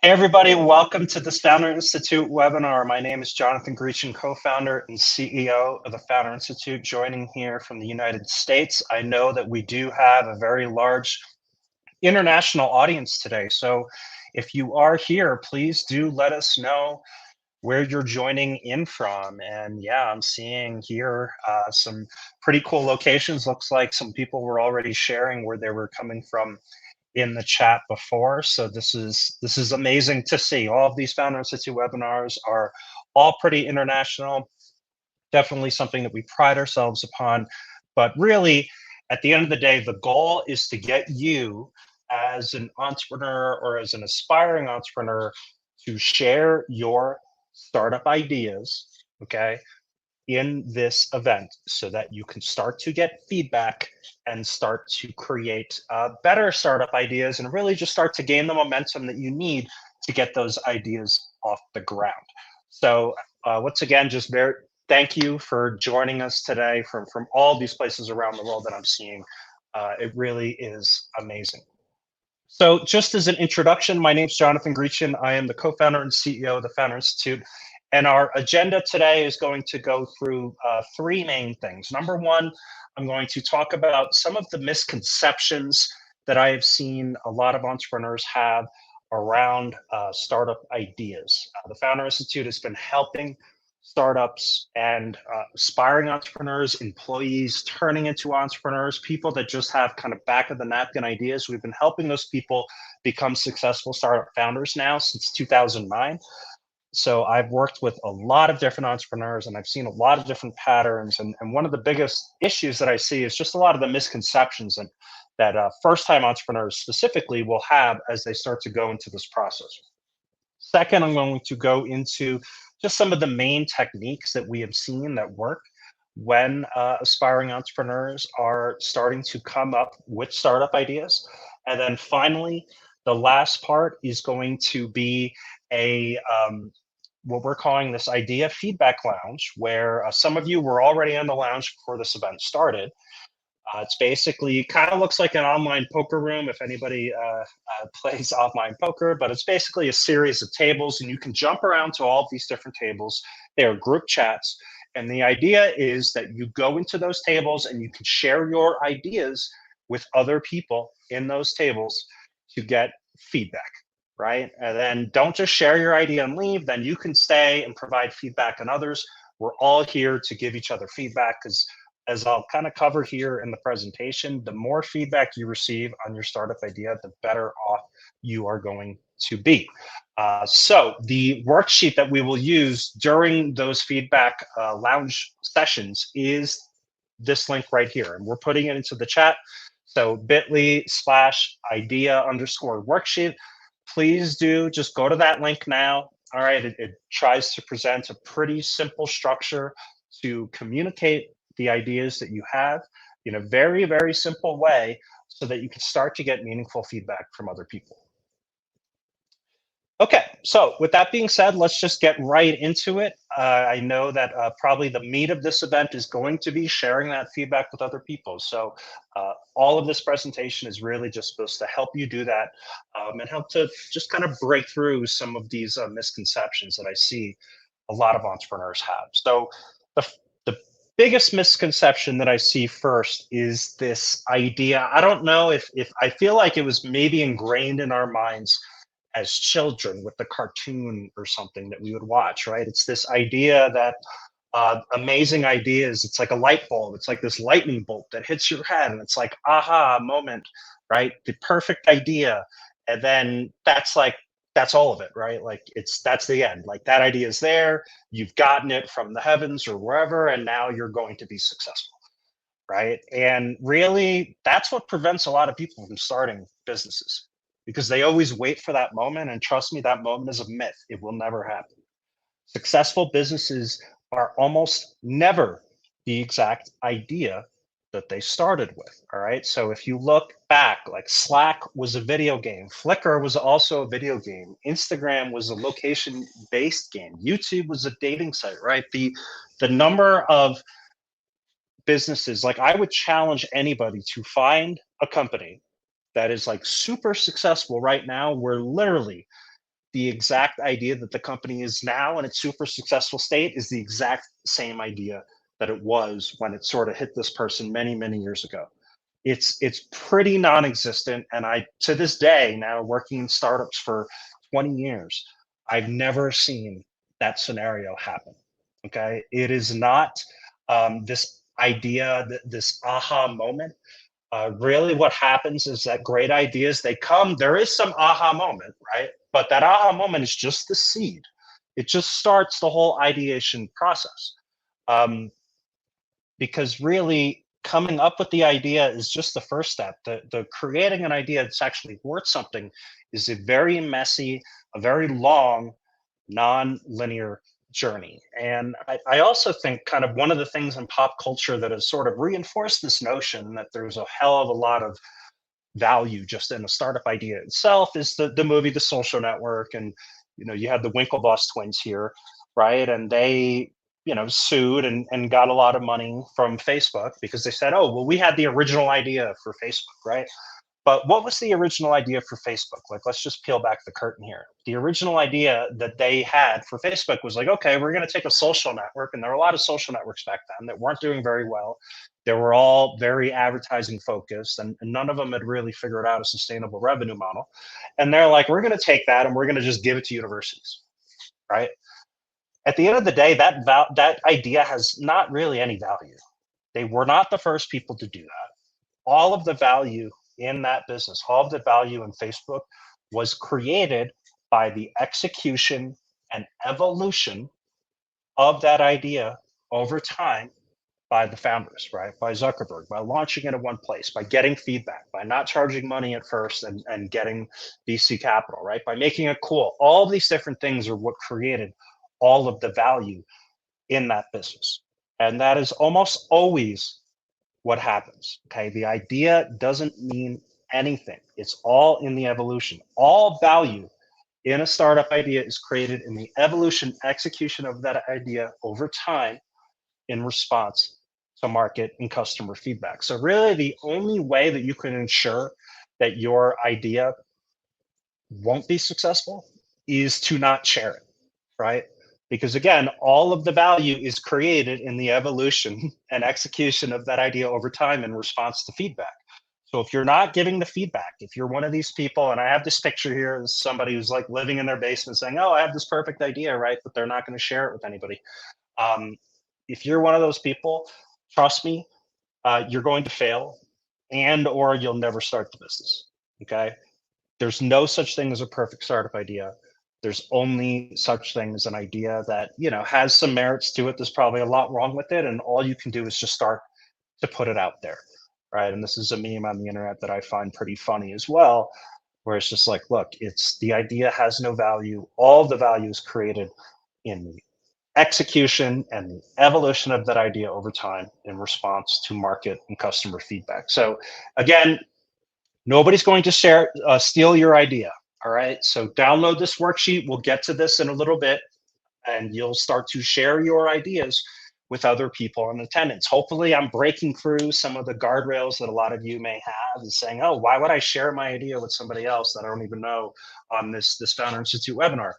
Hey everybody, welcome to this Founder Institute webinar. My name is Jonathan Greechan, co-founder and CEO of the Founder Institute, joining here from the United States. I know that we do have a very large international audience today, so if you are here, please do let us know where you're joining in from. And yeah, I'm seeing here some pretty cool locations. Looks like some people were already sharing where they were coming from in the chat before. So this is amazing to see. All of these Founder Institute webinars are all pretty international. Definitely something that we pride ourselves upon. But really, at the end of the day, the goal is to get you as an entrepreneur or as an aspiring entrepreneur to share your startup ideas, okay, in this event so that you can start to get feedback and start to create better startup ideas and really just start to gain the momentum that you need to get those ideas off the ground. So once again, just thank you for joining us today from all these places around the world that I'm seeing. It really is amazing. So just as an introduction, my name is Jonathan Greechan. I am the co-founder and CEO of the Founder Institute. And our agenda today is going to go through three main things. Number one, I'm going to talk about some of the misconceptions that I have seen a lot of entrepreneurs have around startup ideas. The Founder Institute has been helping startups and aspiring entrepreneurs, employees turning into entrepreneurs, people that just have kind of back of the napkin ideas. We've been helping those people become successful startup founders now since 2009. So I've worked with a lot of different entrepreneurs and I've seen a lot of different patterns. And one of the biggest issues that I see is just a lot of the misconceptions that first-time entrepreneurs specifically will have as they start to go into this process. Second, I'm going to go into just some of the main techniques that we have seen that work when aspiring entrepreneurs are starting to come up with startup ideas. And then finally, the last part is going to be a what we're calling this idea feedback lounge, where some of you were already in the lounge before this event started. It's basically kind of looks like an online poker room if anybody plays online poker, but it's basically a series of tables and you can jump around to all of these different tables. They are group chats. And the idea is that you go into those tables and you can share your ideas with other people in those tables to get feedback, right? And then don't just share your idea and leave, then you can stay and provide feedback on others. We're all here to give each other feedback because as I'll kind of cover here in the presentation, the more feedback you receive on your startup idea, the better off you are going to be. So the worksheet that we will use during those feedback lounge sessions is this link right here. And we're putting it into the chat. So bit.ly/idea_worksheet. Please do just go to that link now. All right, it tries to present a pretty simple structure to communicate the ideas that you have in a very, very simple way so that you can start to get meaningful feedback from other people. Okay, so with that being said, let's just get right into it. I know that probably the meat of this event is going to be sharing that feedback with other people. So all of this presentation is really just supposed to help you do that and help to just kind of break through some of these misconceptions that I see a lot of entrepreneurs have. So the biggest misconception that I see first is this idea. I don't know if I feel like it was maybe ingrained in our minds as children with the cartoon or something that we would watch, right? It's this idea that amazing ideas, it's like a light bulb. It's like this lightning bolt that hits your head and it's like, aha moment, right? The perfect idea. And then that's all of it, right? Like that's the end. Like that idea is there, you've gotten it from the heavens or wherever, and now you're going to be successful, right? And really, that's what prevents a lot of people from starting businesses because they always wait for that moment. And trust me, that moment is a myth. It will never happen. Successful businesses are almost never the exact idea that they started with. All right. So if you look back, like Slack was a video game, Flickr was also a video game, Instagram was a location based game, YouTube was a dating site, right? The number of businesses, like I would challenge anybody to find a company that is like super successful right now where literally the exact idea that the company is now in its super successful state is the exact same idea that it was when it sort of hit this person many, many years ago. It's pretty non-existent, and I to this day, now working in startups for 20 years, I've never seen that scenario happen. Okay, it is not this idea, this aha moment. Really, what happens is that great ideas, they come. There is some aha moment, right? But that aha moment is just the seed. It just starts the whole ideation process. Um, because really coming up with the idea is just the first step. The creating an idea that's actually worth something is a very messy, a very long, non-linear journey. And I also think kind of one of the things in pop culture that has sort of reinforced this notion that there's a hell of a lot of value just in a startup idea itself is the movie The Social Network. And you had the Winklevoss twins here, right? And they sued and got a lot of money from Facebook because they said, oh well, we had the original idea for Facebook, right? But what was the original idea for Facebook? Like, let's just peel back the curtain here. The original idea that they had for Facebook was like, okay, we're going to take a social network, and there were a lot of social networks back then that weren't doing very well. They were all very advertising focused, and none of them had really figured out a sustainable revenue model. And they're like, we're going to take that and we're going to just give it to universities, right? At the end of the day, that idea has not really any value. They were not the first people to do that. All of the value in that business, all of the value in Facebook was created by the execution and evolution of that idea over time by the founders, right? By Zuckerberg, by launching it in one place, by getting feedback, by not charging money at first and getting VC capital, right? By making it cool. All these different things are what created all of the value in that business. And that is almost always what happens. Okay. The idea doesn't mean anything, it's all in the evolution. All value in a startup idea is created in the evolution, execution of that idea over time in response to market and customer feedback. So, really, the only way that you can ensure that your idea won't be successful is to not share it, right? Because again, all of the value is created in the evolution and execution of that idea over time in response to feedback. So if you're not giving the feedback, if you're one of these people, and I have this picture here of somebody who's like living in their basement saying, oh, I have this perfect idea, right? But they're not going to share it with anybody. Um, if you're one of those people, trust me, you're going to fail and or you'll never start the business. Okay. There's no such thing as a perfect startup idea. There's only such thing as an idea that has some merits to it. There's probably a lot wrong with it, and all you can do is just start to put it out there, right? And this is a meme on the internet that I find pretty funny as well, where it's just like, look, it's the idea has no value. All the value is created in the execution and the evolution of that idea over time in response to market and customer feedback. So again, nobody's going to steal your idea. All right. So download this worksheet. We'll get to this in a little bit, and you'll start to share your ideas with other people in attendance. Hopefully, I'm breaking through some of the guardrails that a lot of you may have and saying, oh, why would I share my idea with somebody else that I don't even know on this Founder Institute webinar?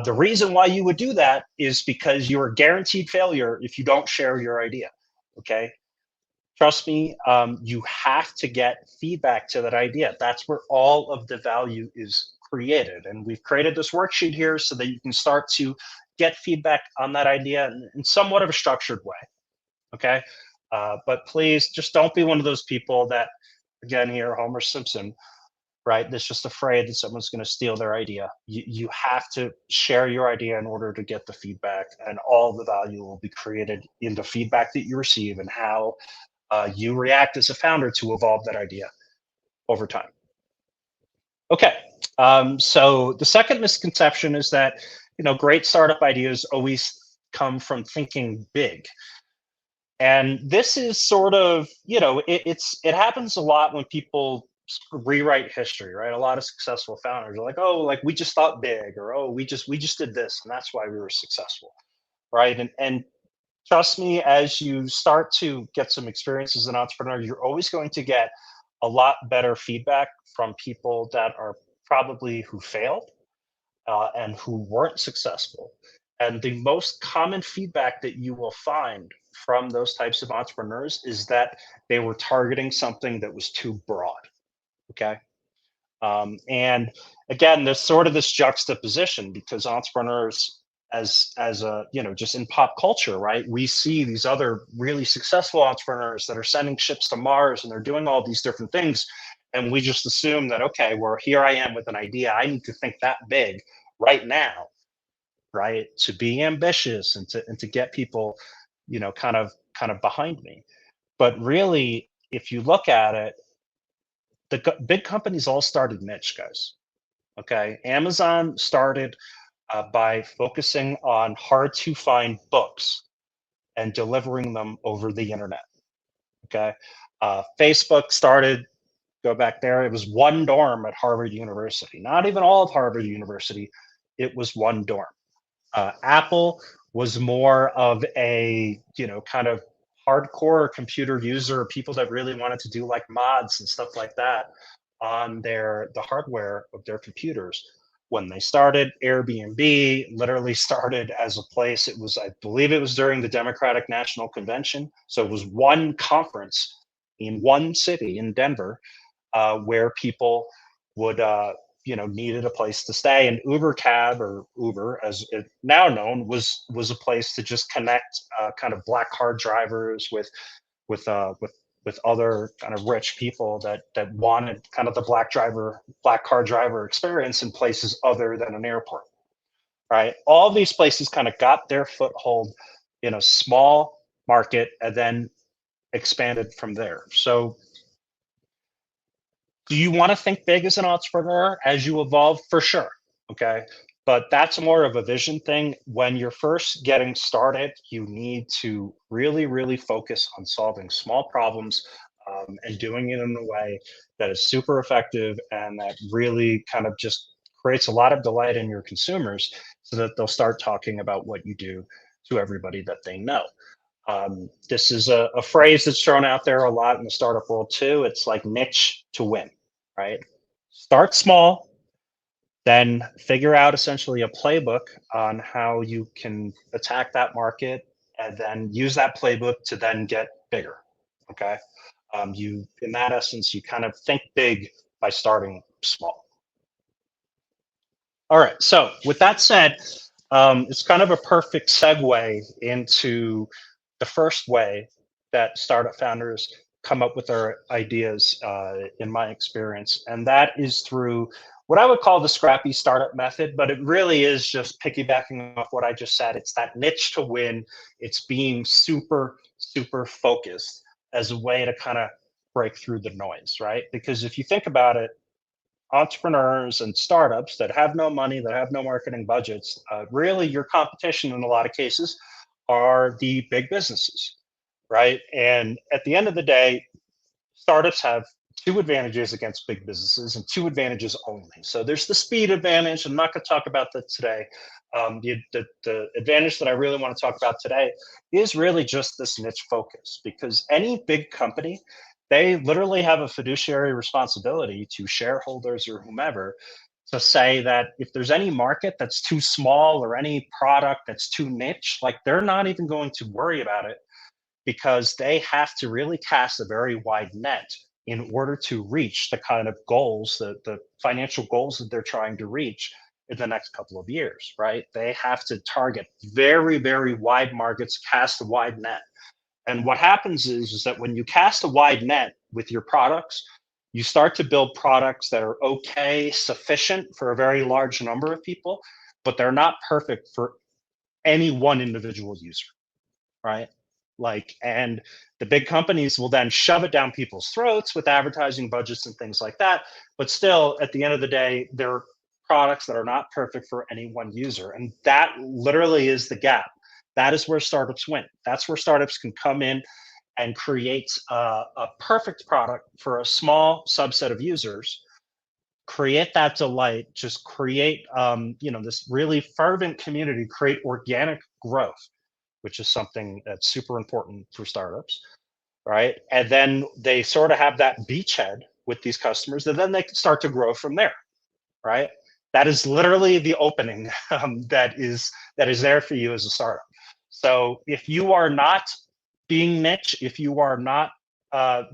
The reason why you would do that is because you are guaranteed failure if you don't share your idea. Okay. Trust me, you have to get feedback to that idea. That's where all of the value is created. And we've created this worksheet here so that you can start to get feedback on that idea in somewhat of a structured way. Okay. But please just don't be one of those people that, again, here, Homer Simpson, right? That's just afraid that someone's going to steal their idea. You have to share your idea in order to get the feedback, and all the value will be created in the feedback that you receive and how you react as a founder to evolve that idea over time. Okay, so the second misconception is that great startup ideas always come from thinking big, and this is sort of it happens a lot when people rewrite history, right? A lot of successful founders are like, oh, like we just thought big, or oh, we just did this, and that's why we were successful, right? And trust me, as you start to get some experience as an entrepreneur, you're always going to get a lot better feedback from people that are probably who failed. and who weren't successful. And the most common feedback that you will find from those types of entrepreneurs is that they were targeting something that was too broad. Okay. And again, there's sort of this juxtaposition because entrepreneurs, as a just in pop culture, right? We see these other really successful entrepreneurs that are sending ships to Mars and they're doing all these different things, and we just assume that okay, well here I am with an idea. I need to think that big right now, right? To be ambitious and to get people, kind of behind me. But really, if you look at it, big companies all started niche, guys. Okay, Amazon started by focusing on hard to find books and delivering them over the internet. Okay, Facebook started, go back there, it was one dorm at Harvard University, not even all of Harvard University, it was one dorm. Apple was more of a, kind of hardcore computer user, people that really wanted to do like mods and stuff like that on the hardware of their computers. When they started, Airbnb literally started as a place. It was, I believe, it was during the Democratic National Convention, so it was one conference in one city in Denver where people would needed a place to stay, and Uber Cab, or Uber as it now known, was a place to just connect kind of black car drivers with other kind of rich people that wanted kind of the black car driver experience in places other than an airport, right? All these places kind of got their foothold in a small market and then expanded from there. So do you want to think big as an entrepreneur as you evolve? For sure. Okay. But that's more of a vision thing. When you're first getting started, you need to really, really focus on solving small problems and doing it in a way that is super effective and that really kind of just creates a lot of delight in your consumers so that they'll start talking about what you do to everybody that they know. This is a phrase that's thrown out there a lot in the startup world too. It's like niche to win, right? Start small, then figure out essentially a playbook on how you can attack that market, and then use that playbook to then get bigger. Okay. In that essence, you kind of think big by starting small. All right. So, with that said, it's kind of a perfect segue into the first way that startup founders come up with their ideas, in my experience, and that is through what I would call the scrappy startup method. But it really is just piggybacking off what I just said. It's that niche to win. It's being super, super focused as a way to kind of break through the noise, right? Because if you think about it, entrepreneurs and startups that have no money, that have no marketing budgets, really your competition in a lot of cases are the big businesses, right? And at the end of the day, startups have two advantages against big businesses and two advantages only. So there's the speed advantage. I'm not going to talk about that today. The advantage that I really want to talk about today is really just this niche focus, because any big company, they literally have a fiduciary responsibility to shareholders or whomever to say that if there's any market that's too small or any product that's too niche, like they're not even going to worry about it, because they have to really cast a very wide net in order to reach the kind of goals, the financial goals that they're trying to reach in the next couple of years, right? They have to target very, very wide markets, cast a wide net. And what happens is that when you cast a wide net with your products, you start to build products that are okay, sufficient for a very large number of people, but they're not perfect for any one individual user, right? Like, and the big companies will then shove it down people's throats with advertising budgets and things like that. But still, at the end of the day, they're products that are not perfect for any one user. And that literally is the gap. That is where startups win. That's where startups can come in and create a perfect product for a small subset of users, create that delight, just create this really fervent community, create organic growth, which is something that's super important for startups, right? And then they sort of have that beachhead with these customers, and then they can start to grow from there, right? That is literally the opening that is there for you as a startup. So if you are not being niche, if you are not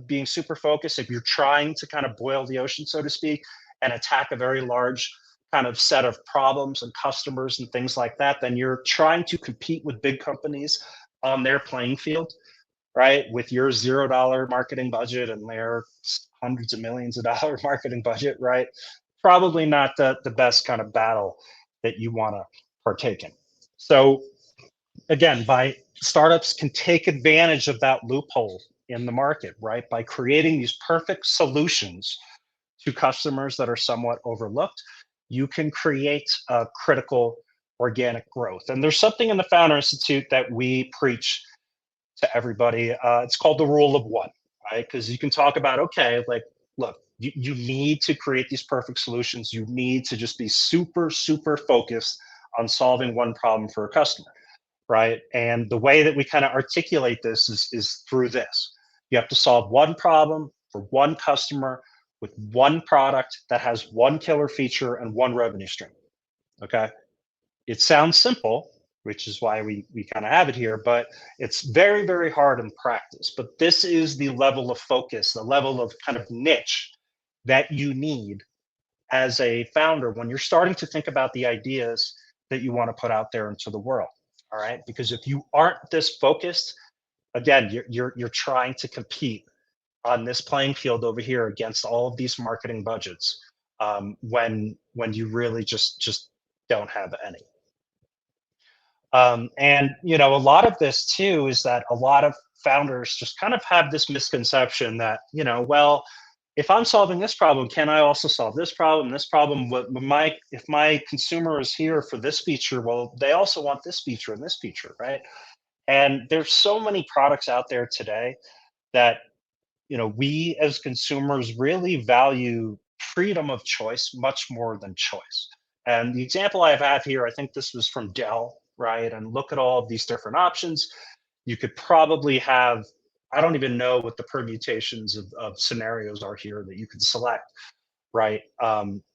being super focused, if you're trying to kind of boil the ocean, so to speak, and attack a very large kind of set of problems and customers and things like that, then you're trying to compete with big companies on their playing field, right? With your $0 marketing budget and their hundreds of millions of dollar marketing budget, right? Probably not the best kind of battle that you want to partake in. So again, by startups can take advantage of that loophole in the market, right? By creating these perfect solutions to customers that are somewhat overlooked, you can create a critical organic growth. And there's something in the Founder Institute that we preach to everybody. It's called the rule of one, right? Because you can talk about, okay, like, look, you need to create these perfect solutions. You need to just be super, super focused on solving one problem for a customer, right? And the way that we kind of articulate this is through this. You have to solve one problem for one customer with one product that has one killer feature and one revenue stream. Okay. It sounds simple, which is why we kind of have it here, but it's very, very hard in practice. But this is the level of focus, the level of kind of niche that you need as a founder when you're starting to think about the ideas that you want to put out there into the world. All right. Because if you aren't this focused, again, you're trying to compete on this playing field over here against all of these marketing budgets when you really just don't have any. And a lot of this too is that a lot of founders just kind of have this misconception that well, if I'm solving this problem, can I also solve this problem? This problem, my if my consumer is here for this feature, well, they also want this feature and this feature, right? And there's so many products out there today that we as consumers really value freedom of choice much more than choice. And the example I have here, I think this was from Dell, right? And look at all of these different options. You could probably have, I don't even know what the permutations of scenarios are here that you could select, right?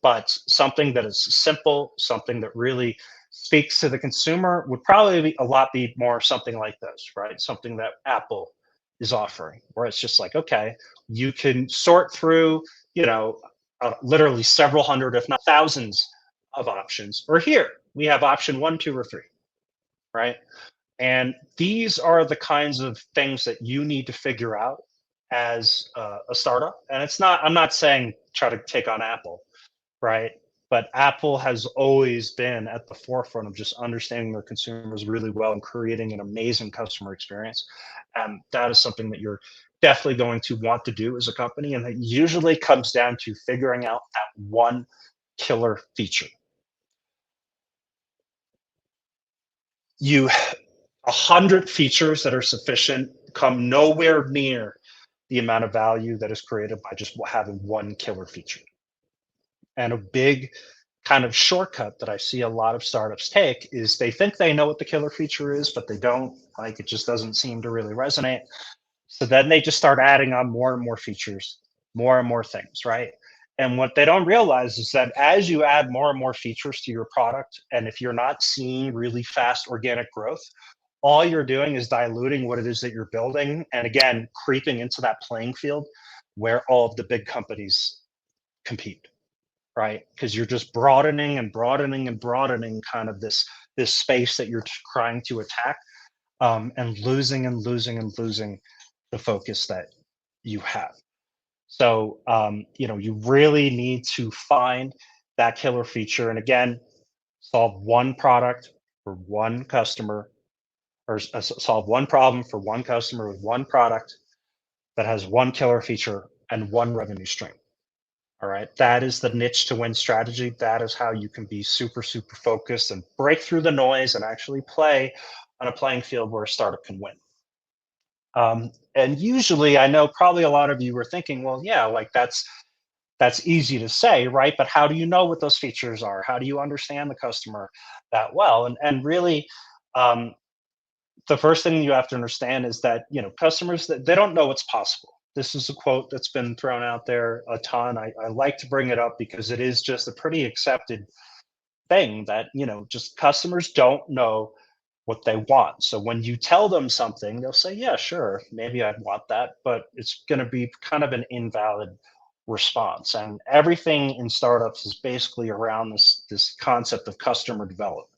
But something that is simple, something that really speaks to the consumer would probably be a lot be more something like this, right? Something that Apple is offering, where it's just like, okay, you can sort through, you know, literally several hundred, if not thousands, of options. Or here we have option one, two, or three, right? And these are the kinds of things that you need to figure out as a startup. And it's not, I'm not saying try to take on Apple, right? But Apple has always been at the forefront of just understanding their consumers really well and creating an amazing customer experience. And that is something that you're definitely going to want to do as a company. And it usually comes down to figuring out that one killer feature. You 100 features that are sufficient come nowhere near the amount of value that is created by just having one killer feature. And a big kind of shortcut that I see a lot of startups take is they think they know what the killer feature is, but they don't. Like it just doesn't seem to really resonate. So then they just start adding on more and more features, more and more things, right? And what they don't realize is that as you add more and more features to your product, and if you're not seeing really fast organic growth, all you're doing is diluting what it is that you're building. And again, creeping into that playing field where all of the big companies compete, right? Because you're just broadening and broadening and broadening kind of this space that you're trying to attack, and losing and losing and losing the focus that you have. So you really need to find that killer feature, and again, solve one product for one customer, or solve one problem for one customer with one product that has one killer feature and one revenue stream. All right. That is the niche to win strategy. That is how you can be super, super focused and break through the noise and actually play on a playing field where a startup can win. And usually, I know probably a lot of you were thinking, well, yeah, like that's easy to say, right? But how do you know what those features are? How do you understand the customer that well? And really, um, the first thing you have to understand is that customers that they don't know what's possible. This is a quote that's been thrown out there a ton. I like to bring it up because it is just a pretty accepted thing that, just customers don't know what they want. So when you tell them something, they'll say, yeah, sure, maybe I'd want that, but it's going to be kind of an invalid response. And everything in startups is basically around this concept of customer development.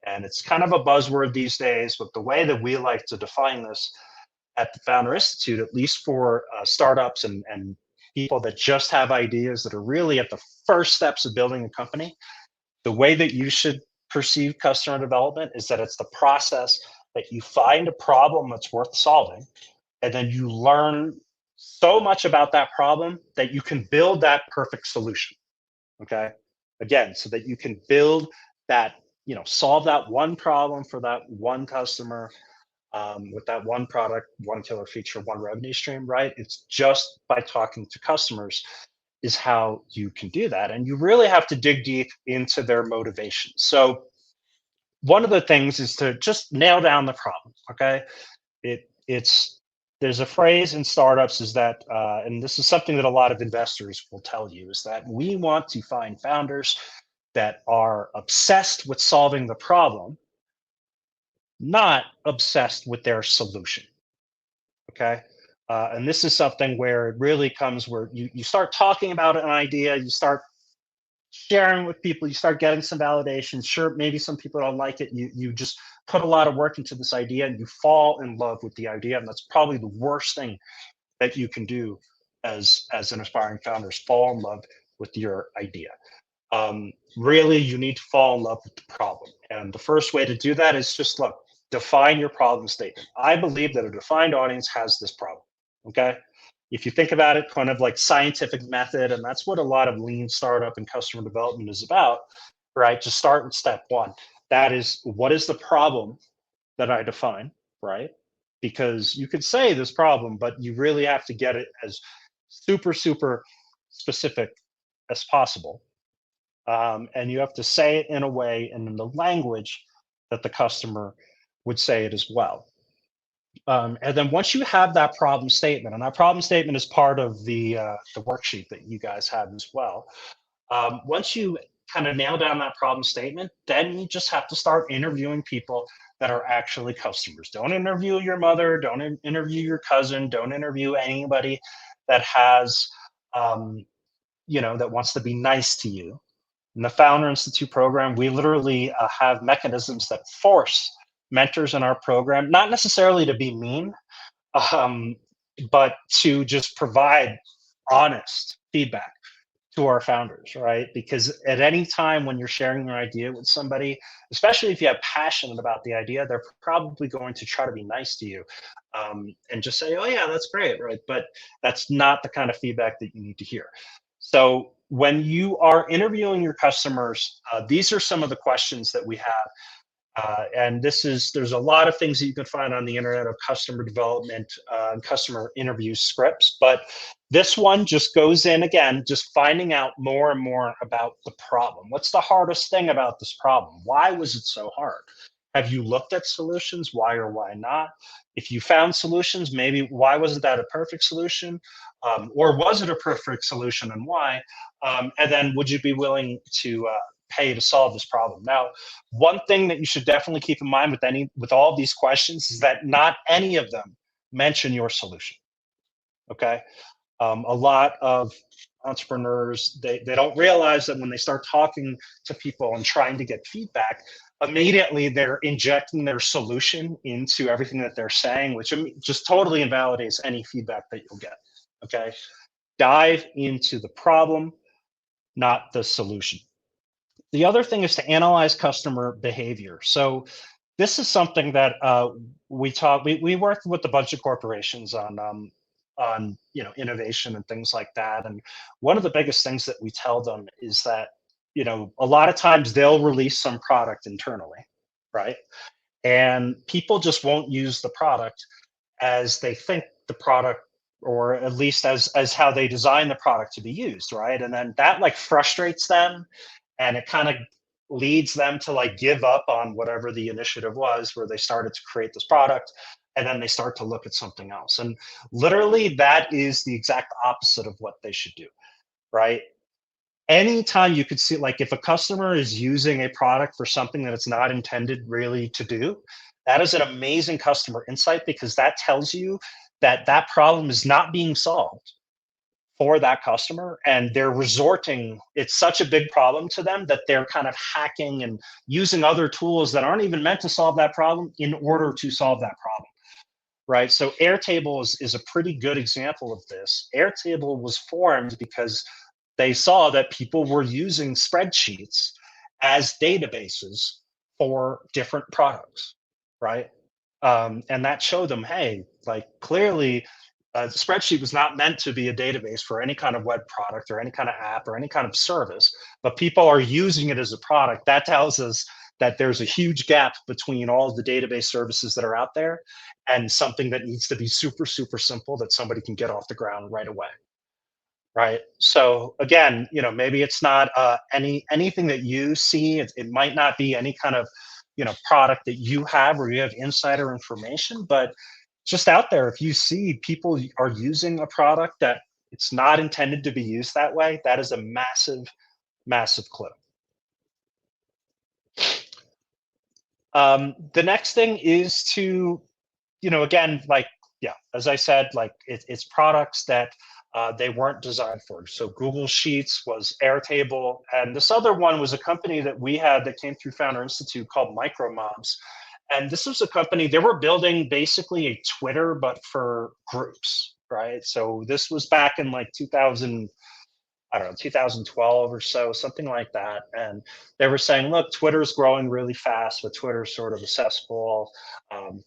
And it's kind of a buzzword these days, but the way that we like to define this at the Founder Institute, at least for startups and people that just have ideas that are really at the first steps of building a company, the way that you should perceive customer development is that it's the process that you find a problem that's worth solving, and then you learn so much about that problem that you can build that perfect solution. Okay. Again, so that you can build that, solve that one problem for that one customer, with that one product, one killer feature, one revenue stream, right? It's just by talking to customers is how you can do that. And you really have to dig deep into their motivation. So one of the things is to just nail down the problem. Okay. It's there's a phrase in startups is that, and this is something that a lot of investors will tell you, is that we want to find founders that are obsessed with solving the problem, not obsessed with their solution. Okay. And this is something where it really comes where you start talking about an idea, you start sharing with people, you start getting some validation. Sure, maybe some people don't like it. You just put a lot of work into this idea and you fall in love with the idea. And that's probably the worst thing that you can do as an aspiring founder is fall in love with your idea. Really, you need to fall in love with the problem. And the first way to do that is just look, define your problem statement. I believe that a defined audience has this problem. Okay. If you think about it, kind of like scientific method, and that's what a lot of lean startup and customer development is about, right? Just start with step one. That is, what is the problem that I define, right? Because you could say this problem, but you really have to get it as super, super specific as possible. And you have to say it in a way and in the language that the customer would say it as well. And then once you have that problem statement, and that problem statement is part of the worksheet that you guys have as well. Once you kind of nail down that problem statement, then you just have to start interviewing people that are actually customers. Don't interview your mother. Don't interview your cousin. Don't interview anybody that has, that wants to be nice to you. In the Founder Institute program, we literally have mechanisms that force mentors in our program, not necessarily to be mean, um, but to just provide honest feedback to our founders, right? Because at any time when you're sharing your idea with somebody, especially if you have passion about the idea, they're probably going to try to be nice to you, and just say, "Oh yeah, that's great," right? But that's not the kind of feedback that you need to hear. So when you are interviewing your customers, these are some of the questions that we have, and there's a lot of things that you can find on the internet of customer development and customer interview scripts, but this one just goes in again, just finding out more and more about the problem. What's the hardest thing about this problem? Why was it so hard? Have you looked at solutions? Why or why not? If you found solutions, maybe why wasn't that a perfect solution? Or was it a perfect solution and why? And then would you be willing to pay to solve this problem? Now, one thing that you should definitely keep in mind with all of these questions is that not any of them mention your solution. Okay. A lot of entrepreneurs, they don't realize that when they start talking to people and trying to get feedback, immediately they're injecting their solution into everything that they're saying, which just totally invalidates any feedback that you'll get. Okay. Dive into the problem, not the solution. The other thing is to analyze customer behavior. So this is something that we work with a bunch of corporations on innovation and things like that. And one of the biggest things that we tell them is that a lot of times they'll release some product internally, right? And people just won't use the product as they think the product, or at least as how they design the product to be used, right? And then that like frustrates them, and it kind of leads them to like give up on whatever the initiative was where they started to create this product, and then they start to look at something else. And literally that is the exact opposite of what they should do, right? anytime you could see, like if a customer is using a product for something that it's not intended really to do, that is an amazing customer insight, because that tells you that that problem is not being solved for that customer, and they're resorting, it's such a big problem to them that they're kind of hacking and using other tools that aren't even meant to solve that problem in order to solve that problem, right? So Airtable is a pretty good example of this. Airtable was formed because they saw that people were using spreadsheets as databases for different products, right? And that showed them, hey, like clearly, the spreadsheet was not meant to be a database for any kind of web product or any kind of app or any kind of service, but people are using it as a product. That tells us that there's a huge gap between all of the database services that are out there and something that needs to be super, super simple that somebody can get off the ground right away. Right. So again, maybe it's not anything that you see. It might not be any kind of, product that you have or you have insider information, but just out there, if you see people are using a product that it's not intended to be used that way, that is a massive, massive clue. The next thing is to, again, like, yeah, as I said, like it's products that they weren't designed for. So Google Sheets was Airtable, and this other one was a company that we had that came through Founder Institute called Micromobs. And this was a company, they were building basically a Twitter, but for groups, right? So this was back in like 2000, I don't know, 2012 or so, something like that. And they were saying, look, Twitter's growing really fast, but Twitter's sort of a cesspool,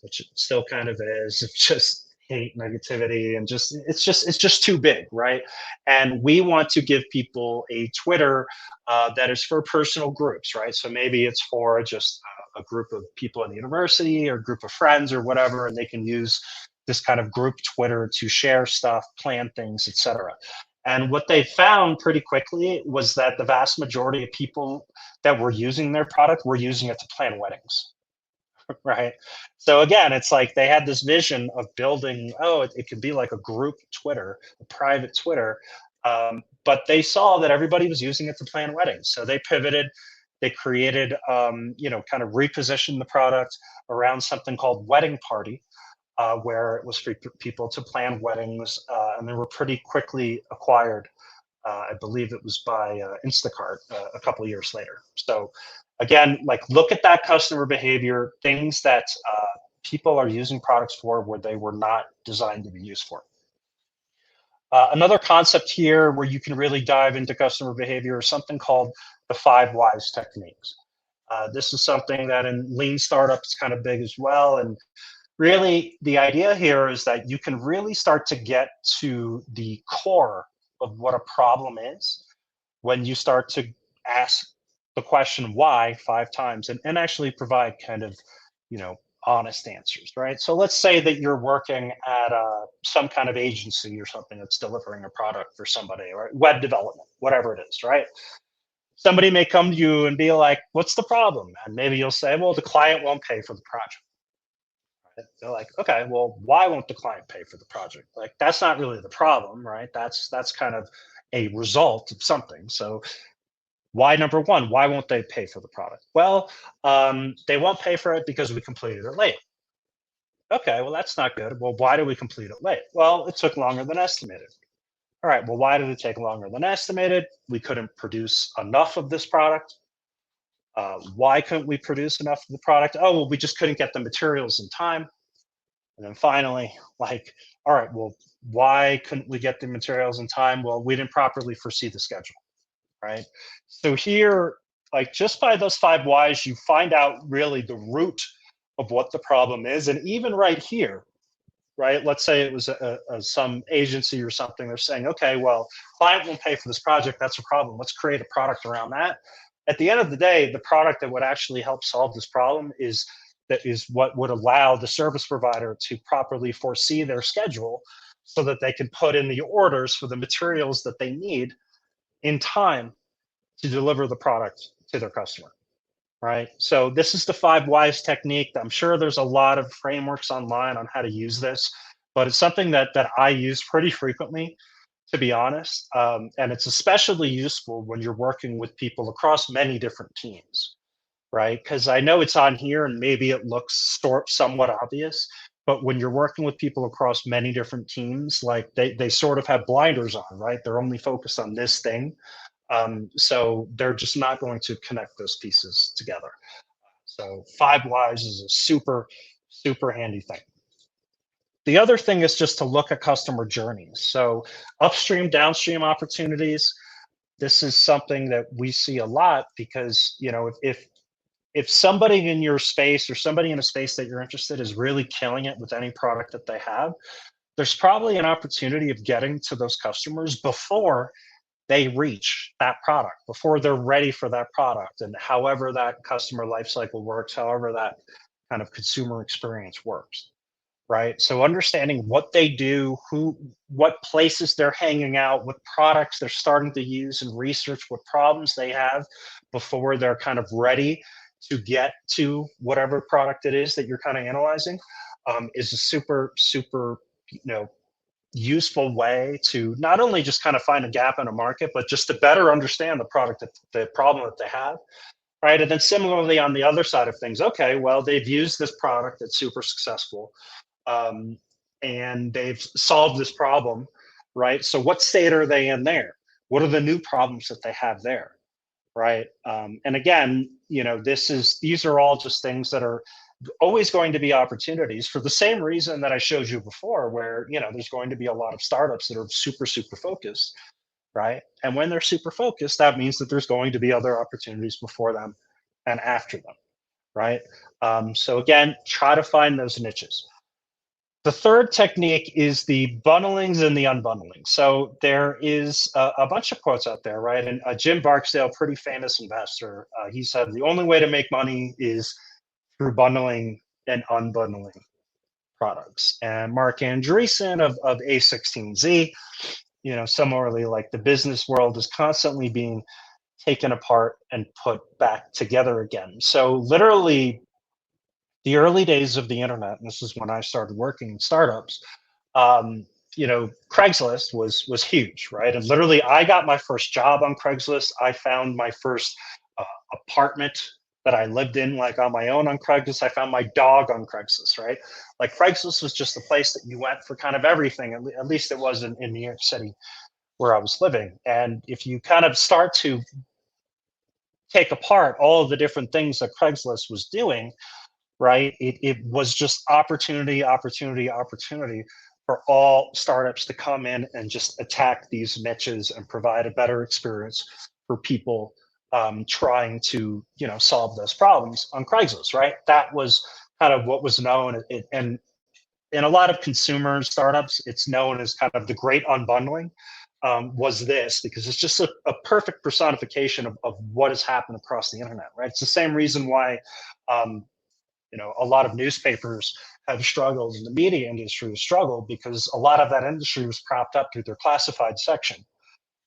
which it still kind of is. It's just hate, negativity, and it's just too big, right? And we want to give people a Twitter that is for personal groups, right? So maybe it's for just a group of people in the university or a group of friends or whatever, and they can use this kind of group Twitter to share stuff, plan things, etc. And what they found pretty quickly was that the vast majority of people that were using their product were using it to plan weddings, right? So again, it's like they had this vision of building, oh, it could be like a group Twitter, a private Twitter. But they saw that everybody was using it to plan weddings. So they pivoted, they created, kind of repositioned the product around something called Wedding Party, where it was for people to plan weddings, and they were pretty quickly acquired. I believe it was by Instacart a couple of years later. So again, like look at that customer behavior, things that people are using products for where they were not designed to be used for. Another concept here where you can really dive into customer behavior is something called the 5 whys techniques. This is something that in lean startups is kind of big as well. And really, the idea here is that you can really start to get to the core of what a problem is when you start to ask the question why 5 times, and actually provide kind of, you know, honest answers, right? So let's say that you're working at some kind of agency or something that's delivering a product for somebody, or web development, whatever it is, right? Somebody may come to you and be like, what's the problem? And maybe you'll say, well, the client won't pay for the project. They're like, okay, well, why won't the client pay for the project? Like, that's not really the problem, right? That's kind of a result of something. So, why number one? Why won't they pay for the product? Well, they won't pay for it because we completed it late. Okay, well, that's not good. Well, why did we complete it late? Well, it took longer than estimated. All right, well, why did it take longer than estimated? We couldn't produce enough of this product. Why couldn't we produce enough of the product? Oh, well, we just couldn't get the materials in time. And then finally, like, all right, well, why couldn't we get the materials in time? Well, we didn't properly foresee the schedule, right? So here, like, just by those 5 whys, you find out really the root of what the problem is. And even right here, right? Let's say it was some agency or something. They're saying, okay, well, client won't pay for this project. That's a problem. Let's create a product around that. At the end of the day, the product that would actually help solve this problem is what would allow the service provider to properly foresee their schedule so that they can put in the orders for the materials that they need in time to deliver the product to their customer, right? So this is the 5 whys technique. I'm sure there's a lot of frameworks online on how to use this, but it's something that I use pretty frequently to be honest. And it's especially useful when you're working with people across many different teams, right? Because I know it's on here and maybe it looks somewhat obvious, but when you're working with people across many different teams, like they sort of have blinders on, right? They're only focused on this thing. So they're just not going to connect those pieces together. So 5 whys is a super handy thing. The other thing is just to look at customer journeys. So upstream, downstream opportunities. This is something that we see a lot because, if somebody in your space or somebody in a space that you're interested is really killing it with any product that they have, there's probably an opportunity of getting to those customers before they reach that product, before they're ready for that product, and however that customer life cycle works, however that kind of consumer experience works, right? So understanding what they do, what places they're hanging out, what products they're starting to use and research what problems they have before they're kind of ready to get to whatever product it is that you're kind of analyzing, is a super you know useful way to not only just kind of find a gap in a market, but just to better understand the product, the problem that they have, right? And then similarly on the other side of things, okay, well, they've used this product that's super successful, um, and they've solved this problem, right? So what state are they in there? What are the new problems that they have there, right? And again, these are all just things that are always going to be opportunities for the same reason that I showed you before, where there's going to be a lot of startups that are super focused, right? And when they're super focused, that means that there's going to be other opportunities before them and after them, right? So again, try to find those niches. The third technique is the bundlings and the unbundling. So there is a bunch of quotes out there, right? And Jim Barksdale, pretty famous investor, he said the only way to make money is through bundling and unbundling products. And Mark Andreessen of A16Z, similarly, like the business world is constantly being taken apart and put back together again. So literally the early days of the internet, and this is when I started working in startups, um, Craigslist was huge, right? And literally, I got my first job on Craigslist. I found my first uh, apartment that I lived in, like on my own on Craigslist. I found my dog on Craigslist, right? Like Craigslist was just the place that you went for kind of everything. At least it was in New York City where I was living. And if you kind of start to take apart all of the different things that Craigslist was doing, right? It was just opportunity for all startups to come in and just attack these niches and provide a better experience for people trying to, solve those problems on Craigslist, right? That was kind of what was known, and in a lot of consumer startups, it's known as kind of the great unbundling. Was this because it's just a perfect personification of what has happened across the internet, right? It's the same reason why um, a lot of newspapers have struggled and the media industry has struggled because a lot of that industry was propped up through their classified section,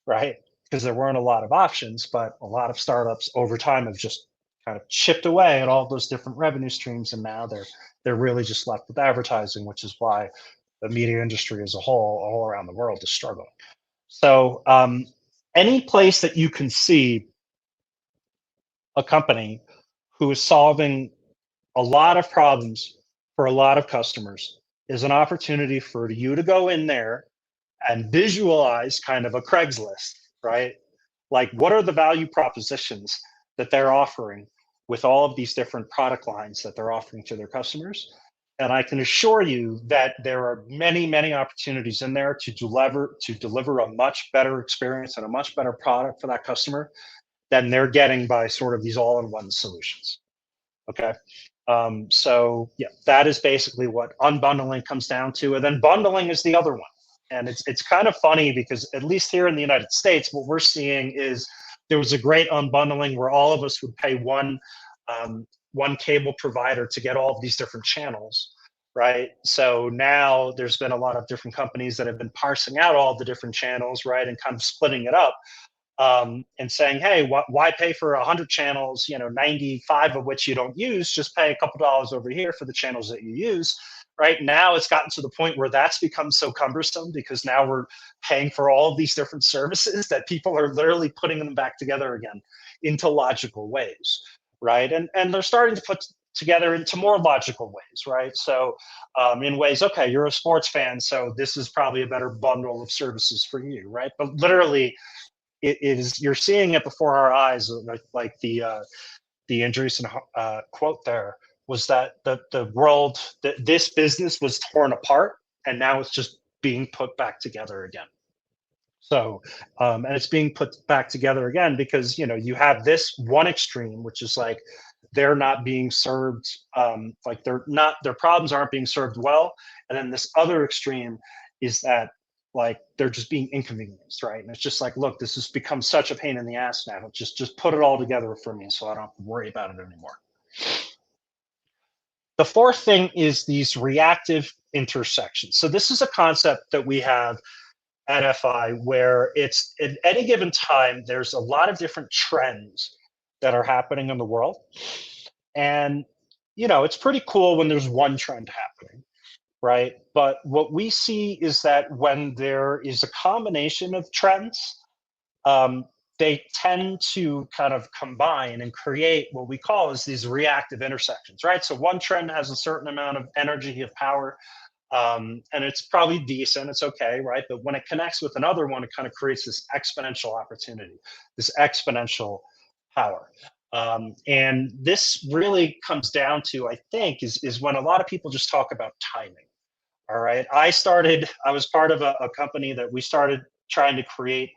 right? Because there weren't a lot of options, but a lot of startups over time have just kind of chipped away at all those different revenue streams, and now they're really just left with advertising, which is why the media industry as a whole, all around the world, is struggling. So any place that you can see a company who is solving a lot of problems for a lot of customers is an opportunity for you to go in there and visualize kind of a Craigslist, right? Like, what are the value propositions that they're offering with all of these different product lines that they're offering to their customers? And I can assure you that there are many opportunities in there to deliver a much better experience and a much better product for that customer than they're getting by sort of these all-in-one solutions. Okay. So yeah, that is basically what unbundling comes down to. And then bundling is the other one. And it's kind of funny because at least here in the United States, what we're seeing is there was a great unbundling where all of us would pay one cable provider to get all of these different channels. Right. So now there's been a lot of different companies that have been parsing out all the different channels, right, and kind of splitting it up, and saying, hey, why pay for 100 channels, 95 of which you don't use, just pay a couple dollars over here for the channels that you use. right? Now it's gotten to the point where that's become so cumbersome because now we're paying for all of these different services that people are literally putting them back together again into logical ways, right? And they're starting to put together into more logical ways, right? So in ways, okay, you're a sports fan, so this is probably a better bundle of services for you, right? But literally, it is, you're seeing it before our eyes, like the Andreessen quote there was that the world, that this business was torn apart, and now it's just being put back together again. So, and it's being put back together again because you have this one extreme, which is like they're not being served, like they're not, their problems aren't being served well, and then this other extreme is that like they're just being inconvenienced, right? And it's just like, look, this has become such a pain in the ass now. Just put it all together for me, so I don't have to worry about it anymore. The fourth thing is these reactive intersections. So this is a concept that we have at FI where it's at any given time, there's a lot of different trends that are happening in the world. And, it's pretty cool when there's one trend happening, right? But what we see is that when there is a combination of trends, um, they tend to kind of combine and create what we call as these reactive intersections, right? So one trend has a certain amount of energy of power, and it's probably decent, it's okay, right? But when it connects with another one, it kind of creates this exponential opportunity, this exponential power. And this really comes down to, I think, is when a lot of people just talk about timing. All right. I was part of a company that we started trying to create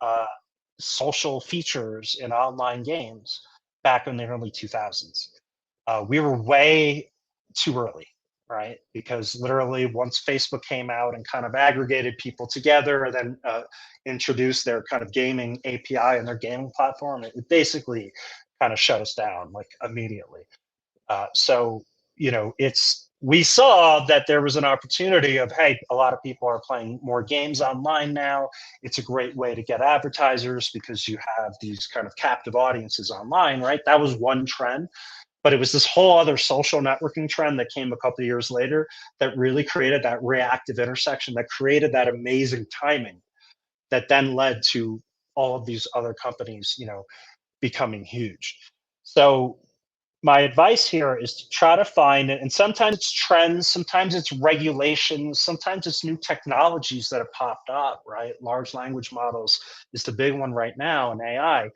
uh, social features in online games back in the early 2000s. We were way too early, right? Because literally, once Facebook came out and kind of aggregated people together and then introduced their kind of gaming API and their gaming platform, it basically kind of shut us down like immediately. So it's, we saw that there was an opportunity of, hey, a lot of people are playing more games online now. It's a great way to get advertisers because you have these kind of captive audiences online, right? That was one trend, but it was this whole other social networking trend that came a couple of years later that really created that reactive intersection, that created that amazing timing, that then led to all of these other companies becoming huge. So my advice here is to try to find it, and sometimes it's trends, sometimes it's regulations, sometimes it's new technologies that have popped up, right? Large language models is the big one right now, and AI.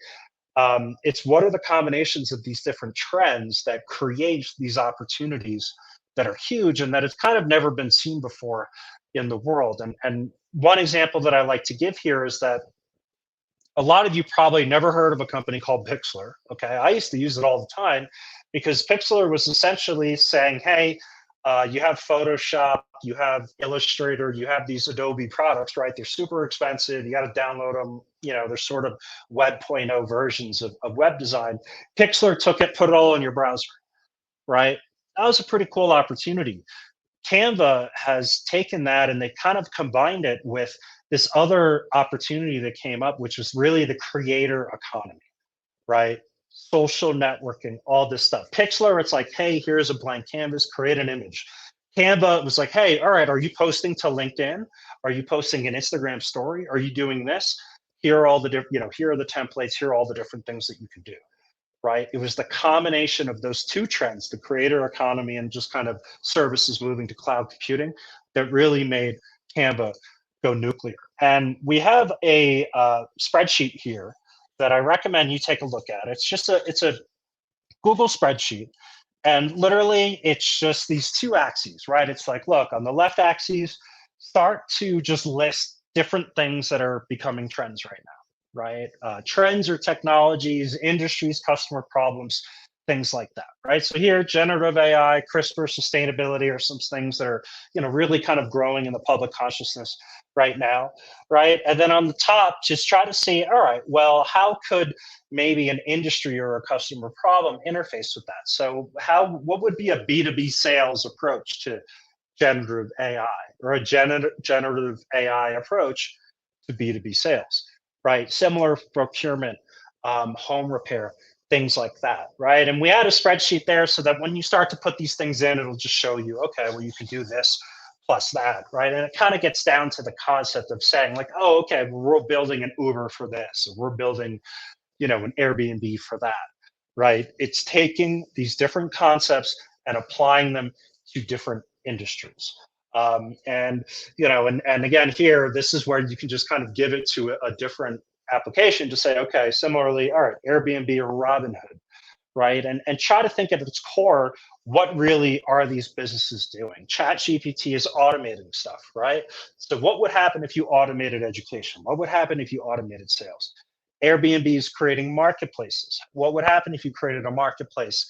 It's what are the combinations of these different trends that create these opportunities that are huge and that have kind of never been seen before in the world. And one example that I like to give here is that a lot of you probably never heard of a company called Pixlr. Okay, I used to use it all the time because Pixlr was essentially saying, "Hey, you have Photoshop, you have Illustrator, you have these Adobe products, right? They're super expensive. You got to download them. They're sort of Web.0 versions of web design." Pixlr took it, put it all in your browser, right? That was a pretty cool opportunity. Canva has taken that and they kind of combined it with this other opportunity that came up, which was really the creator economy, right? Social networking, all this stuff. Pixlr, it's like, hey, here's a blank canvas, create an image. Canva was like, hey, all right, are you posting to LinkedIn? Are you posting an Instagram story? Are you doing this? Here are all the different, here are the templates, here are all the different things that you can do, right? It was the combination of those two trends, the creator economy and just kind of services moving to cloud computing, that really made Canva go nuclear. And we have a spreadsheet here that I recommend you take a look at. It's a Google spreadsheet. And literally, it's just these two axes, right? It's like, look, on the left axis, start to just list different things that are becoming trends right now, right? Trends or technologies, industries, customer problems, things like that, right? So here, generative AI, CRISPR, sustainability are some things that are, really kind of growing in the public consciousness right now, right? And then on the top, just try to see, all right, well, how could maybe an industry or a customer problem interface with that? So what would be a B2B sales approach to generative AI or a generative AI approach to B2B sales, right? Similar procurement, home repair, things like that, right? And we had a spreadsheet there so that when you start to put these things in, it'll just show you, okay, well, you can do this plus that, right? And it kind of gets down to the concept of saying, like, oh, okay, well, we're building an Uber for this, or we're building, an Airbnb for that, right? It's taking these different concepts and applying them to different industries. And and again, here, this is where you can just kind of give it to a different application to say, okay, similarly, all right, Airbnb or Robinhood, right? And try to think at its core, what really are these businesses doing? Chat GPT is automating stuff, right? So what would happen if you automated education? What would happen if you automated sales? Airbnb is creating marketplaces. What would happen if you created a marketplace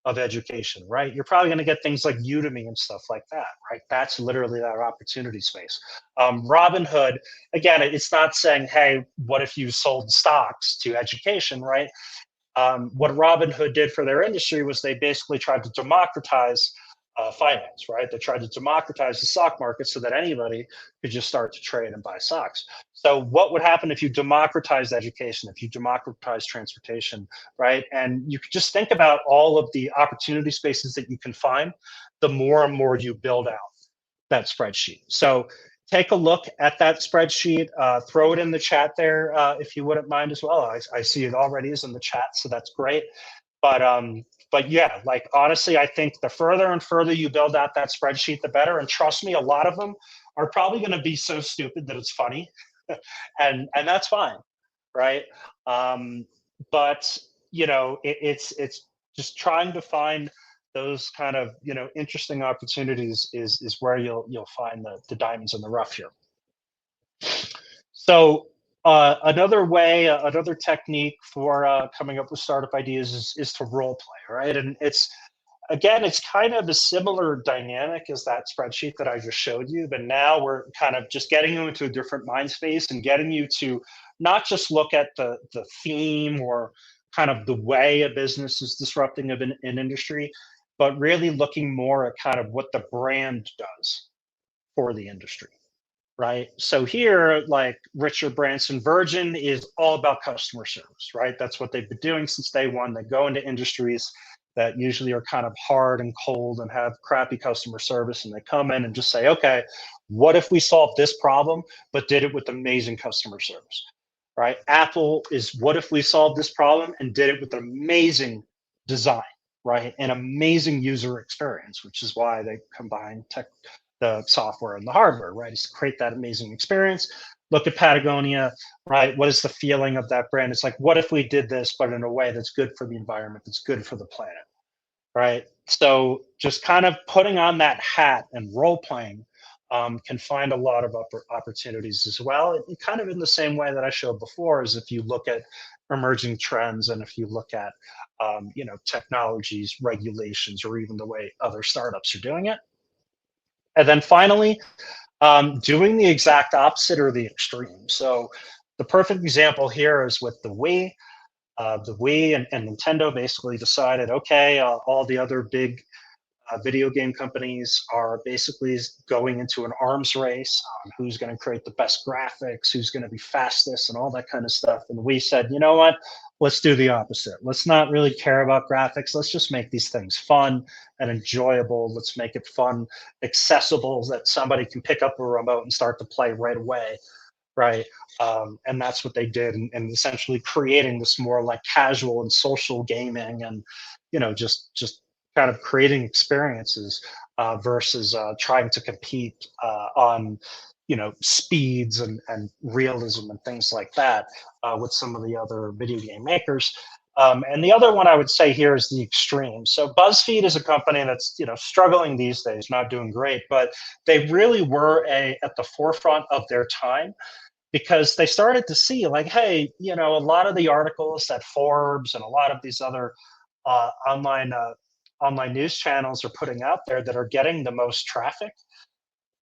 of education, right? You're probably going to get things like Udemy and stuff like that, right? That's literally that opportunity space. Robinhood, again, it's not saying, hey, what if you sold stocks to education, right? What Robinhood did for their industry was they basically tried to democratize finance, right? They tried to democratize the stock market so that anybody could just start to trade and buy stocks. So, what would happen if you democratized education, if you democratized transportation, right? And you could just think about all of the opportunity spaces that you can find, the more and more you build out that spreadsheet. So take a look at that spreadsheet, throw it in the chat there if you wouldn't mind as well. I see it already is in the chat, so that's great. But yeah, like honestly, I think the further and further you build out that spreadsheet, the better. And trust me, a lot of them are probably going to be so stupid that it's funny, and that's fine, right? But it's just trying to find those kind of interesting opportunities is where you'll find the diamonds in the rough here. So another way, another technique for coming up with startup ideas is to role play, right? And it's kind of a similar dynamic as that spreadsheet that I just showed you, but now we're kind of just getting you into a different mind space and getting you to not just look at the theme or kind of the way a business is disrupting an industry, but really looking more at kind of what the brand does for the industry, right? So here, like Richard Branson Virgin is all about customer service, right? That's what they've been doing since day one. They go into industries that usually are kind of hard and cold and have crappy customer service, and they come in and just say, okay, what if we solved this problem, but did it with amazing customer service, right? Apple is what if we solved this problem and did it with amazing design, right? An amazing user experience, which is why they combine the software and the hardware, right? Is to create that amazing experience. Look at Patagonia, right? What is the feeling of that brand? It's like, what if we did this, but in a way that's good for the environment, that's good for the planet, right? So just kind of putting on that hat and role playing can find a lot of opportunities as well. Kind of in the same way that I showed before, is if you look at emerging trends and if you look at technologies, regulations, or even the way other startups are doing it. And then finally, doing the exact opposite or the extreme. So the perfect example here is with the Wii. The Wii and Nintendo basically decided, okay, all the other big video game companies are basically going into an arms race on who's going to create the best graphics, who's going to be fastest, and all that kind of stuff. And we said, you know what? Let's do the opposite. Let's not really care about graphics. Let's just make these things fun and enjoyable. Let's make it fun, accessible, that somebody can pick up a remote and start to play right away, right? And that's what they did, and essentially creating this more like casual and social gaming, and just kind of creating experiences versus trying to compete on speeds and realism and things like that with some of the other video game makers. And the other one I would say here is the extreme. So BuzzFeed is a company that's struggling these days, not doing great, but they really were at the forefront of their time, because they started to see, like, hey, a lot of the articles that Forbes and a lot of these other online news channels are putting out there that are getting the most traffic,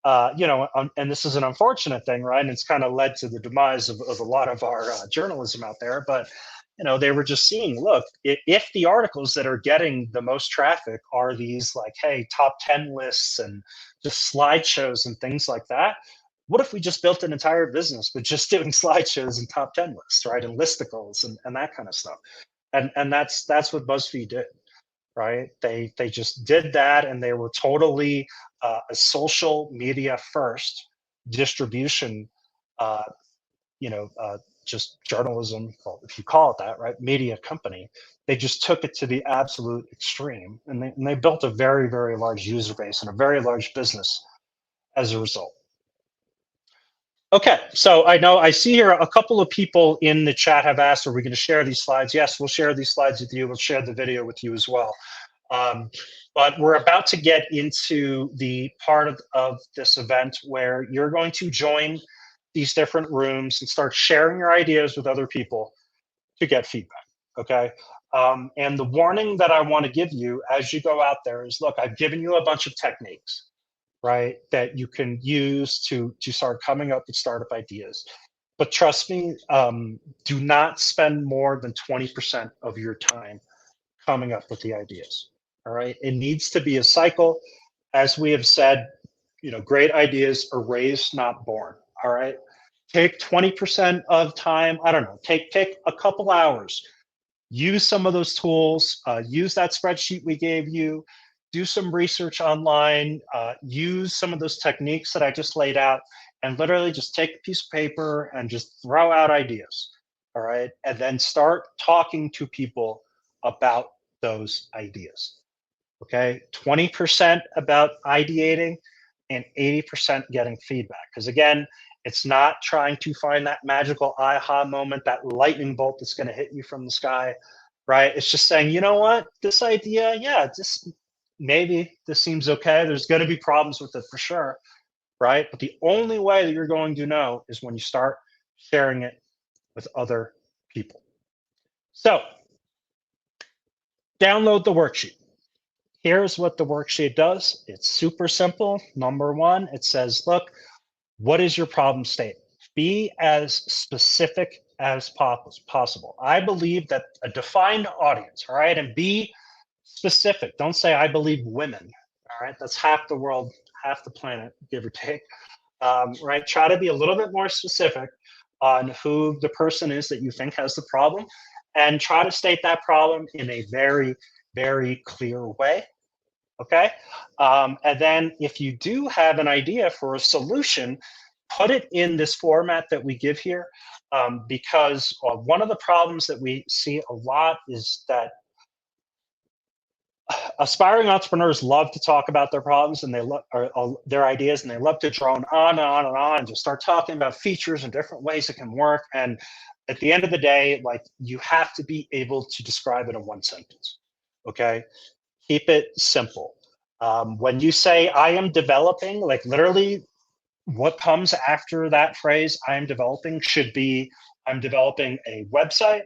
and this is an unfortunate thing, right? And it's kind of led to the demise of a lot of our journalism out there. But they were just seeing, look, if the articles that are getting the most traffic are these, like, hey, top 10 lists and just slideshows and things like that, what if we just built an entire business with just doing slideshows and top 10 lists, right? And listicles and that kind of stuff. And that's what BuzzFeed did, right? They just did that, and they were totally a social media first distribution, uh, you know, just journalism, well, if you call it that, right? Media company. They just took it to the absolute extreme, and they built a very, very large user base and a very large business as a result. Okay, so I know I see here a couple of people in the chat have asked, are we going to share these slides? Yes, we'll share these slides with you. We'll share the video with you as well. But we're about to get into the part of this event where you're going to join these different rooms and start sharing your ideas with other people to get feedback. Okay. And the warning that I want to give you as you go out there is, look, I've given you a bunch of techniques, right, that you can use to start coming up with startup ideas. But trust me, do not spend more than 20% of your time coming up with the ideas. All right. It needs to be a cycle. As we have said, great ideas are raised, not born. All right. Take 20% of time. I don't know. Take a couple hours. Use some of those tools. Use that spreadsheet we gave you. Do some research online. Use some of those techniques that I just laid out, and literally just take a piece of paper and just throw out ideas. All right. And then start talking to people about those ideas. Okay. 20% about ideating and 80% getting feedback. Because again, it's not trying to find that magical aha moment, that lightning bolt that's going to hit you from the sky, right? It's just saying, you know what, this idea, yeah, this maybe this seems okay. There's going to be problems with it for sure, right? But the only way that you're going to know is when you start sharing it with other people. So download the worksheet. Here's what the worksheet does. It's super simple. Number one, it says, look, what is your problem statement? Be as specific as possible. I believe that a defined audience, all right, and be specific. Don't say, I believe women, all right? That's half the world, half the planet, give or take, right? Try to be a little bit more specific on who the person is that you think has the problem, and try to state that problem in a very, very clear way. Okay. And then if you do have an idea for a solution, put it in this format that we give here, because one of the problems that we see a lot is that aspiring entrepreneurs love to talk about their problems and they love their ideas, and they love to drone on and on and on and just start talking about features and different ways it can work. And at the end of the day, like, you have to be able to describe it in one sentence. Okay. Keep it simple. When you say I am developing, like, literally what comes after that phrase, I am developing, should be I'm developing a website,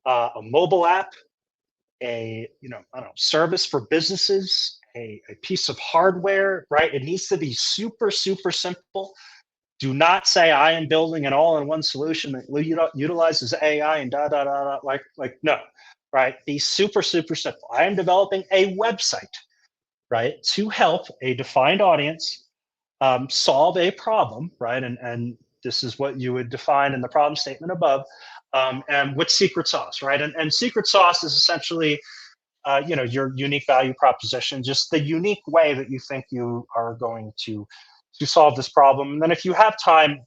a mobile app, a I don't know, service for businesses, a piece of hardware, right? It needs to be super, super simple. Do not say I am building an all-in-one solution that utilizes AI and da da da da. Like no, right? Be super, super simple. I am developing a website, right, to help a defined audience solve a problem, right? And this is what you would define in the problem statement above, and with secret sauce, right? And secret sauce is essentially, your unique value proposition, just the unique way that you think you are going to solve this problem. And then if you have time,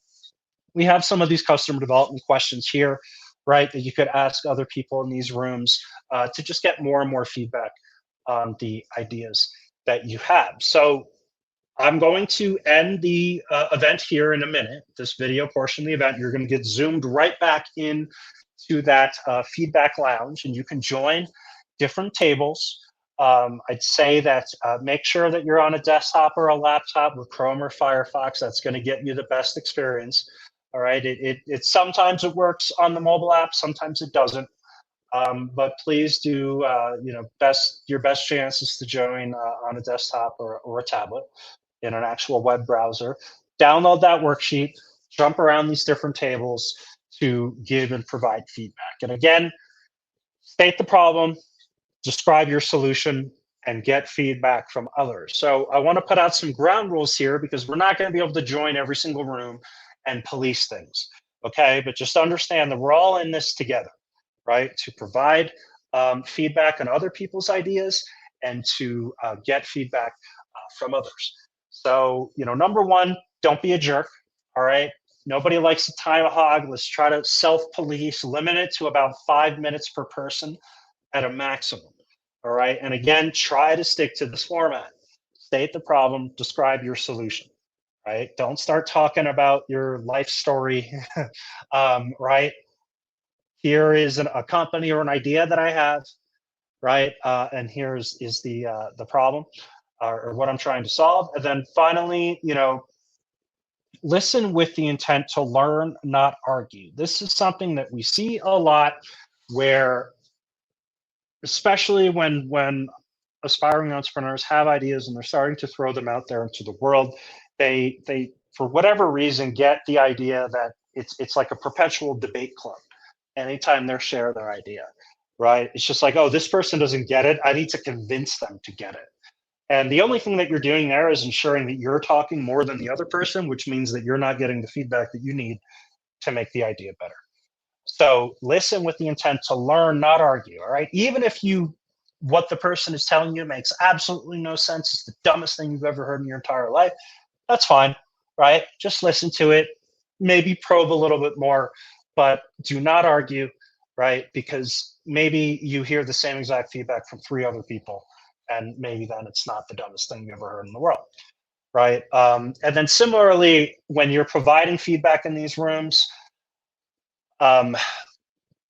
we have some of these customer development questions here, right, that you could ask other people in these rooms to just get more and more feedback on the ideas that you have. So I'm going to end the event here in a minute, this video portion of the event. You're going to get zoomed right back in to that feedback lounge, and you can join different tables. I'd say that make sure that you're on a desktop or a laptop with Chrome or Firefox. That's going to get you the best experience. All right. It sometimes it works on the mobile app, sometimes it doesn't. But please do, your best chances to join on a desktop or a tablet in an actual web browser. Download that worksheet, jump around these different tables to give and provide feedback. And again, state the problem, describe your solution, and get feedback from others. So I want to put out some ground rules here, because we're not going to be able to join every single room and police things. Okay. But just understand that we're all in this together. right? To provide feedback on other people's ideas and to get feedback from others. So, number one, don't be a jerk. All right. Nobody likes to time a hog. Let's try to self police, limit it to about 5 minutes per person at a maximum. All right. And again, try to stick to this format. State the problem, describe your solution. Right. Don't start talking about your life story. Right. Here is a company or an idea that I have. Right. And here's is the problem or what I'm trying to solve. And then finally, listen with the intent to learn, not argue. This is something that we see a lot where, especially when aspiring entrepreneurs have ideas and they're starting to throw them out there into the world, they for whatever reason get the idea that it's like a perpetual debate club anytime they share their idea, right? It's just like, oh, this person doesn't get it, I need to convince them to get it. And the only thing that you're doing there is ensuring that you're talking more than the other person, which means that you're not getting the feedback that you need to make the idea better. So listen with the intent to learn, not argue. All right. Even if what the person is telling you makes absolutely no sense, it's the dumbest thing you've ever heard in your entire life, that's fine. Right. Just listen to it, maybe probe a little bit more, but do not argue. Right. Because maybe you hear the same exact feedback from three other people, and maybe then it's not the dumbest thing you ever heard in the world. Right. And then similarly, when you're providing feedback in these rooms, um,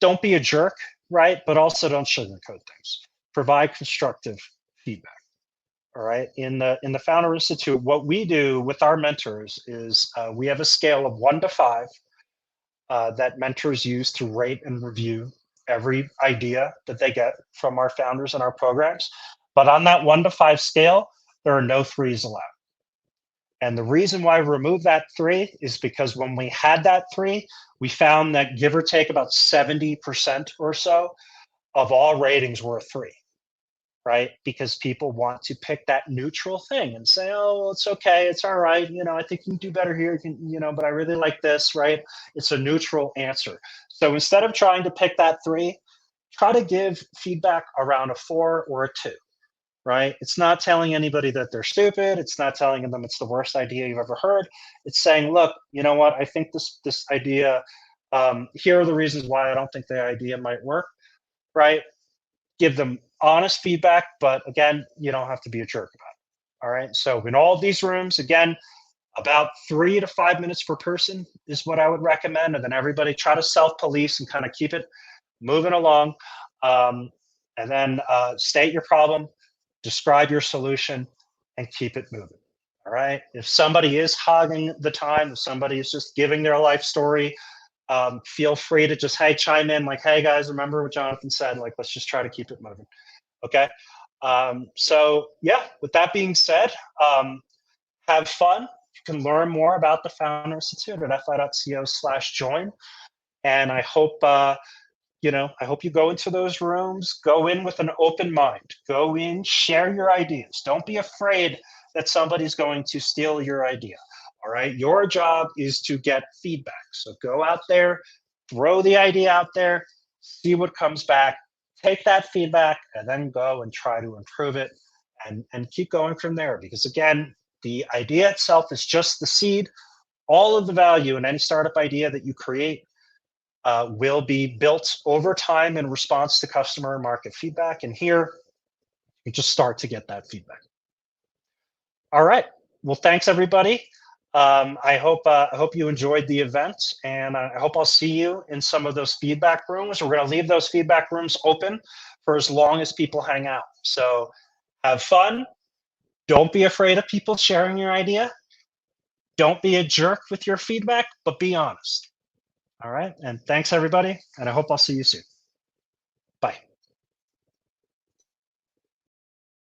don't be a jerk, right? But also don't sugarcoat things. Provide constructive feedback. All right. In the Founder Institute, what we do with our mentors is we have a scale of 1 to 5 that mentors use to rate and review every idea that they get from our founders and our programs. But on that 1 to 5 scale, there are no threes allowed. And the reason why we removed that 3 is because when we had that 3, we found that give or take about 70% or so of all ratings were a 3, right? Because people want to pick that neutral thing and say, oh, well, it's okay, it's all right, I think you can do better here, but I really like this, right? It's a neutral answer. So instead of trying to pick that 3, try to give feedback around a 4 or a 2. Right? It's not telling anybody that they're stupid. It's not telling them it's the worst idea you've ever heard. It's saying, look, you know what? I think this idea. Here are the reasons why I don't think the idea might work. Right? Give them honest feedback, but again, you don't have to be a jerk about it. All right. So in all of these rooms, again, about 3 to 5 minutes per person is what I would recommend, and then everybody try to self-police and kind of keep it moving along, um, and then state your problem, describe your solution, and keep it moving. All right. If somebody is hogging the time, if somebody is just giving their life story, feel free to just, hey, chime in like, hey guys, remember what Jonathan said? Like, let's just try to keep it moving. Okay. So yeah, with that being said, have fun. You can learn more about the Founder Institute at fi.co/join. And I hope you go into those rooms, go in with an open mind, go in, share your ideas. Don't be afraid that somebody's going to steal your idea. All right. Your job is to get feedback. So go out there, throw the idea out there, see what comes back, take that feedback, and then go and try to improve it and keep going from there. Because again, the idea itself is just the seed. All of the value in any startup idea that you create will be built over time in response to customer and market feedback. And here, you just start to get that feedback. All right. Well, thanks everybody. I hope you enjoyed the event, and I hope I'll see you in some of those feedback rooms. We're going to leave those feedback rooms open for as long as people hang out. So have fun. Don't be afraid of people sharing your idea. Don't be a jerk with your feedback, but be honest. All right. And thanks everybody. And I hope I'll see you soon.